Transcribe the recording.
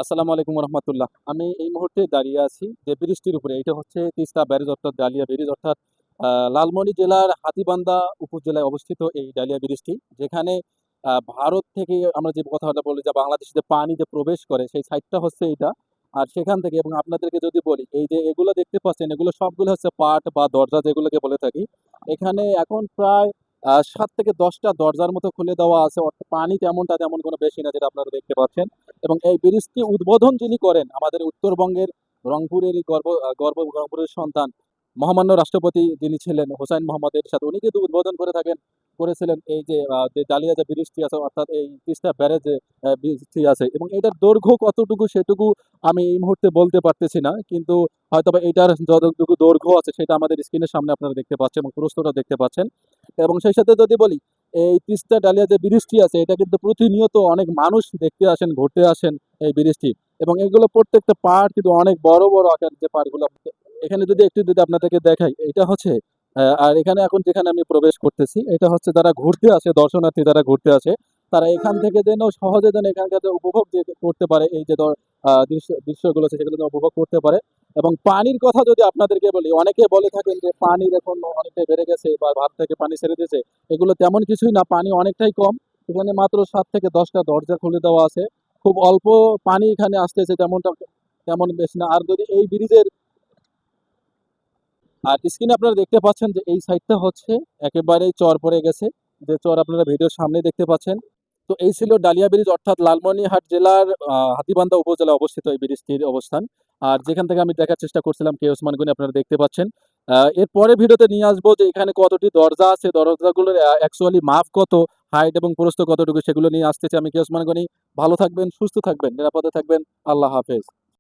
আসসালামু আলাইকুম রহমতুল্লাহ। আমি এই মুহূর্তে দাঁড়িয়ে আছি যে ব্রিজটির উপরে। এটা হচ্ছে তিস্তা ব্যারেজ অর্থাৎ ডালিয়া ব্রিজ অর্থাৎ লালমনি জেলার হাতীবান্ধা উপজেলায় অবস্থিত এই ডালিয়া ব্রিজটি, যেখানে ভারত থেকে আমরা যে কথাটা বলি যে বাংলাদেশে যে পানি যে প্রবেশ করে সেই সাইডটা হচ্ছে এইটা। আর সেখান থেকে এবং আপনাদেরকে যদি বলি এই যে এগুলো দেখতে পাচ্ছেন এগুলো সবগুলো হচ্ছে পাট বা দরজা যেগুলোকে বলে থাকি। এখানে এখন প্রায় 7 থেকে 10টা দরজার মতো খুলে দেওয়া আছে, অর্থাৎ পানি তেমন কোনো বেশি না, যেটা আপনারা দেখতে পাচ্ছেন। এবং এই ব্রিজটি উদ্বোধন যিনি করেন আমাদের উত্তরবঙ্গের রংপুরেরই রংপুরের সন্তান মহামান্য রাষ্ট্রপতি যিনি ছিলেন হোসাইন মোহাম্মদ এরশাদ, উনি কিন্তু উদ্বোধন করেছিলেন এই যে ডালিয়া যে ব্রিজটি আছে অর্থাৎ এই তিস্তা ব্যারেজে ব্রিজটি আছে। এবং এটার দৈর্ঘ্য কতটুকু সেটুকু আমি এই মুহূর্তে বলতে পারতেছি না, কিন্তু হয়তোবা এটার যতটুকু দৈর্ঘ্য আছে সেটা আমাদের স্ক্রিনের সামনে আপনারা দেখতে পাচ্ছেন এবং প্রস্তরটা দেখতে পাচ্ছেন। এবং সেই সাথে যদি বলি এই তিস্তা ডালিয়া যে ব্রিজটি আছে এটা কিন্তু প্রতিনিয়ত অনেক মানুষ দেখতে আসেন, ঘুরতে আসেন এই ব্রিজটি। এবং এগুলো প্রত্যেকটা পাহাড় কিন্তু অনেক বড় বড় আকার, যে পাহাড়গুলো এখানে যদি আপনাদেরকে দেখাই, এটা হচ্ছে আর এখানে এখন যেখানে আমি প্রবেশ করতেছি এটা হচ্ছে যারা ঘুরতে আসে, দর্শনার্থী যারা ঘুরতে আসে তারা এখান থেকে যেন সহজে যেন এখানকার যে উপভোগ করতে পারে, এই যে দৃশ্যগুলো আছে সেগুলো যেন উপভোগ করতে পারে। এবং পানির কথা যদি আপনাদেরকে বলি, অনেকে বলে থাকেন যে পানির এখন অনেকটাই বেড়ে গেছে বা ভারত থেকে পানি ছেড়ে দিয়েছে। এগুলো তেমন কিছুই না, পানি অনেকটাই কম। এখানে মাত্র 7 থেকে 10টা দরজা খুলে দেওয়া আছে। খুব অল্প পানি এখানে আসতেছে, তেমন বেশি না। আর যদি এই ব্রিজের আর স্ক্রিনে আপনারা দেখতে পাচ্ছেন যে এই সাইডটা হচ্ছে একেবারেই চর পড়ে গেছে, যে চর আপনারা ভিডিওর সামনে দেখতে পাচ্ছেন। তো এই ছিল ডালিয়া ব্রিজ অর্থাৎ লালমনিরহাট জেলার হাতীবান্ধা উপজেলায় অবস্থিত এই ব্রিজটির অবস্থান। আর যেখান থেকে আমি দেখার চেষ্টা করছিলাম কে ওসমান গনি, আপনারা দেখতে পাচ্ছেন। এর পরের ভিডিওতে নিয়ে আসবো যে এখানে কতটি দরজা আছে, দরজাগুলোর অ্যাকচুয়ালি মাপ কত, হাইট এবং প্রস্থ কতটুকু, সেগুলো নিয়ে আসতেছে আমি কে ওসমান গনি। ভালো থাকবেন, সুস্থ থাকবেন, নিরাপদে থাকবেন। আল্লাহ হাফেজ।